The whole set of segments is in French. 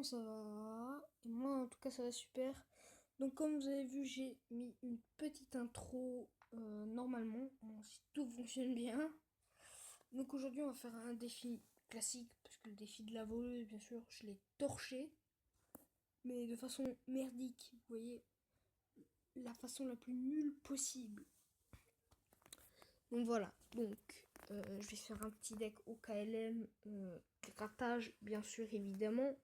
ça va? Et moi, en tout cas, ça va super. Donc, comme vous avez vu, j'ai mis une petite intro normalement, si tout fonctionne bien. Donc, aujourd'hui, on va faire un défi classique, parce que le défi de la voleuse, bien sûr, je l'ai torché, mais de façon merdique, vous voyez, la façon la plus nulle possible. Donc, voilà. Donc, je vais faire un petit deck au KLM, grattage, bien sûr, évidemment.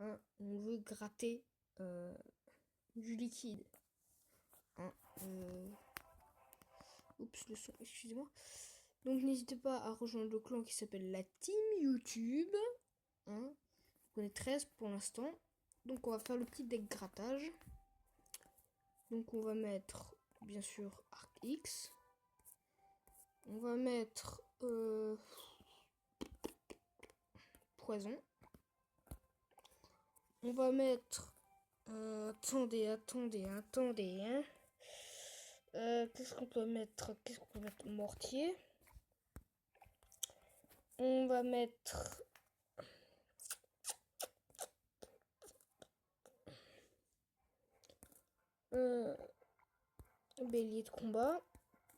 Hein, on veut gratter du liquide. Hein, Oups, le son, excusez-moi. Donc n'hésitez pas à rejoindre le clan qui s'appelle la Team YouTube. Hein, on est 13 pour l'instant. Donc on va faire le petit deck grattage. Donc on va mettre bien sûr Arc X. On va mettre Poison. On va mettre attendez. Hein. Qu'est-ce qu'on peut mettre? Mortier. On va mettre bélier de combat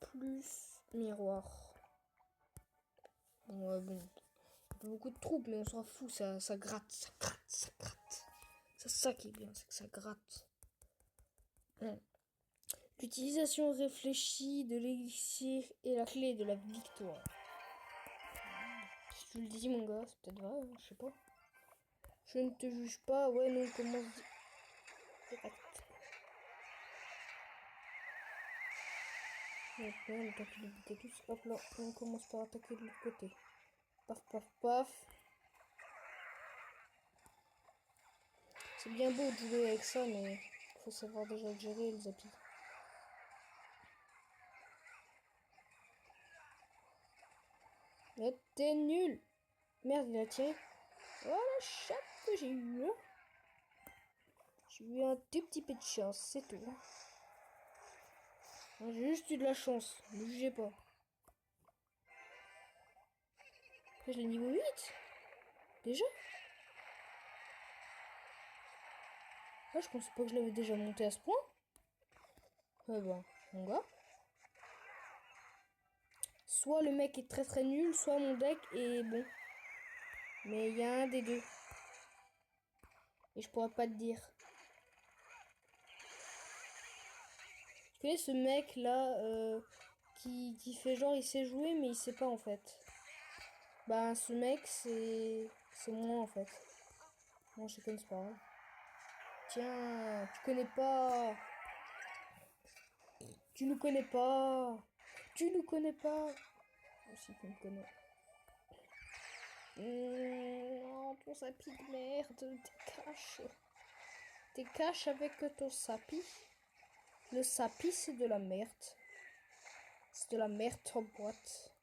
plus miroir. Bon, pas beaucoup de troupes, mais on s'en fout, ça gratte. C'est ça qui est bien, c'est que ça gratte. L'utilisation réfléchie de l'élixir est la clé de la victoire. Si tu le dis, mon gars, c'est peut-être vrai, hein, je sais pas. Je ne te juge pas, ouais, non, comment direct. Maintenant, le temps qu'il est tous, hop là, on commence par attaquer de l'autre côté. Paf, paf, paf. C'est bien beau de jouer avec ça, mais faut savoir déjà gérer les applis. Mais t'es nul! Merde, il a tiré. Oh la chatte que j'ai eu là. J'ai eu un tout petit peu de chance, c'est tout. J'ai juste eu de la chance, ne jugez pas. Après, je l'ai niveau 8. Déjà? Ah, je pensais pas que je l'avais déjà monté à ce point. Eh ben, mon gars. Soit le mec est très très nul, soit mon deck est bon. Mais il y a un des deux. Et je pourrais pas te dire. Tu connais ce mec là qui fait genre il sait jouer mais il sait pas en fait. Bah ce mec c'est moi en fait. Non je sais c'est pas grave. Tiens, tu connais pas. Tu nous connais pas. Tu nous connais pas. Si tu me connais. Non, ton sapi de merde, t'es cache. T'es cache avec ton sapi. Le sapi c'est de la merde. C'est de la merde en boîte.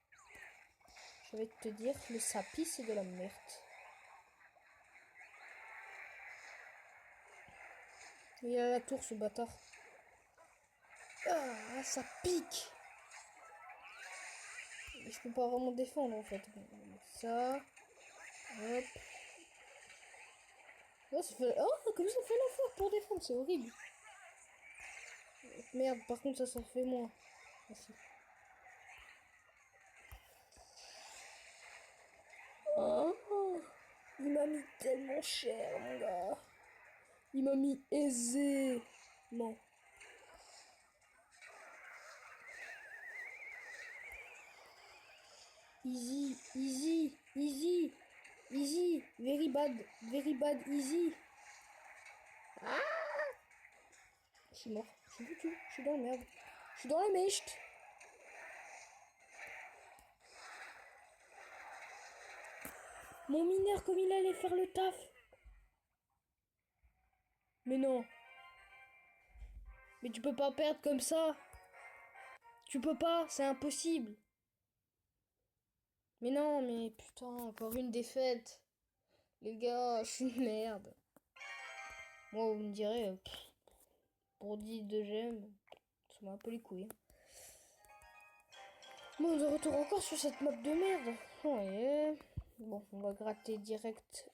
Je vais te dire, le sapi c'est de la merde. Il est à la tour ce bâtard. Ah, ça pique. Et je peux pas vraiment défendre en fait. Ça. Hop. Oh, ça fait... oh comme ça fait l'effort pour défendre, c'est horrible. Merde, par contre ça fait moins. Merci. Oh, il m'a mis tellement cher, mon gars. Il m'a mis aisé. Non. Easy, easy, easy, easy, very bad, easy. Ah, je suis mort, je suis foutu, je suis dans la merde. Je suis dans la mèche. Mon mineur, comme il allait faire le taf. Mais non. Mais tu peux pas perdre comme ça. Tu peux pas, c'est impossible. Mais non, mais putain, encore une défaite. Les gars, je suis une merde. Moi, vous me direz, pour 10 de gemmes, ça m'a un peu les couilles. Bon, de retour encore sur cette map de merde. Oh, yeah. Bon, on va gratter direct.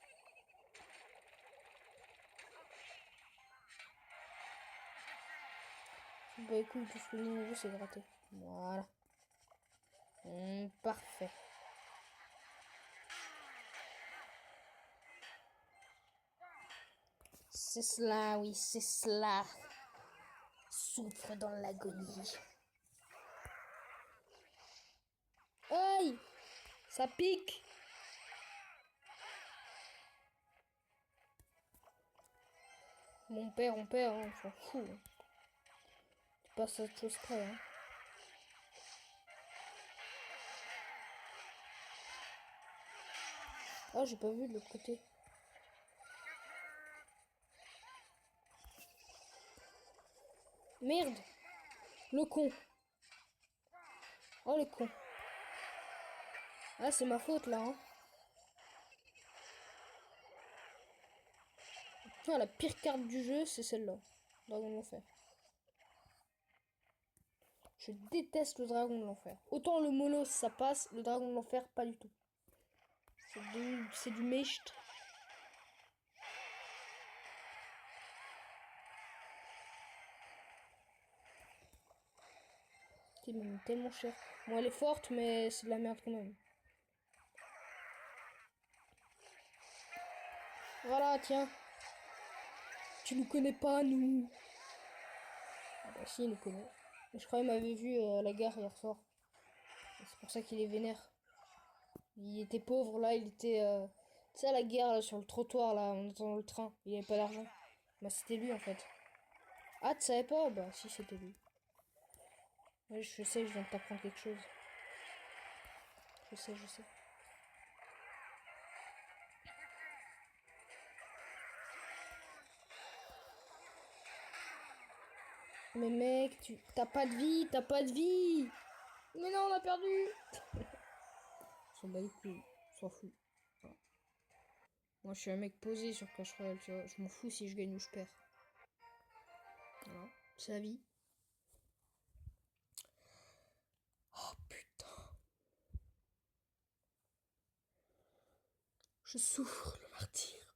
Bah écoute, tout ce que nous on veut c'est gratter. Voilà. Parfait. C'est cela, oui, c'est cela. Souffre dans l'agonie. Aïe! Ça pique! Mon père, on perd, hein, on s'en fout. Hein. C'est pas cette chose près. Hein. Oh, j'ai pas vu de l'autre côté. Merde! Le con! Oh, le con! Ah, c'est ma faute là. Hein. Putain, la pire carte du jeu, c'est celle-là. Dragon de l'enfer. Je déteste le dragon de l'enfer. Autant le mono ça passe, le dragon de l'enfer pas du tout. C'est du mèche. C'est même tellement cher. Bon, elle est forte, mais c'est de la merde quand même. Voilà, tiens. Tu nous connais pas, nous. Ah bah si, il nous connaît. Je crois qu'il m'avait vu à la gare hier soir. C'est pour ça qu'il est vénère. Il était pauvre, là, il était... Tu sais, à la gare, là, sur le trottoir, là, en attendant le train. Il avait pas d'argent. Bah, c'était lui, en fait. Ah, tu savais pas? Bah, si, c'était lui. Ouais, je sais, je viens de t'apprendre quelque chose. Je sais, je sais. Mais mec, t'as pas de vie, t'as pas de vie. Mais non, on a perdu. On s'en bat les couilles, on s'en fout. Voilà. Moi, je suis un mec posé sur Clash Royale, tu vois. Je m'en fous si je gagne ou je perds. Voilà, c'est la vie. Oh putain. Je souffre le martyr.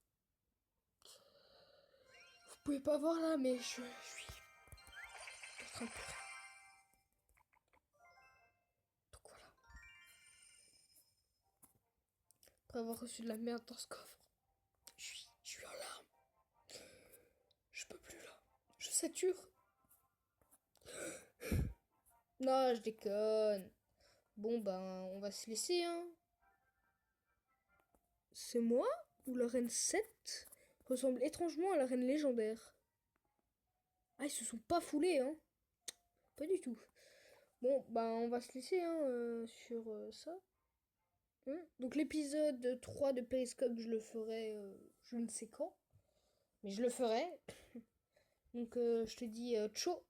Vous pouvez pas voir là, mais je suis en train de pleurer. Donc voilà. Après avoir reçu de la merde dans ce coffre, je suis en larmes. Je peux plus là. Je sature. Non, je déconne. Bon, ben, on va se laisser, hein. C'est moi ou la reine 7 ressemble étrangement à la reine légendaire? Ah, ils se sont pas foulés, hein. Pas du tout. Bon, ben, on va se laisser, hein, sur ça. Hein. Donc, l'épisode 3 de Periscope, je le ferai je ne sais quand. Mais je le ferai. Donc, je te dis ciao.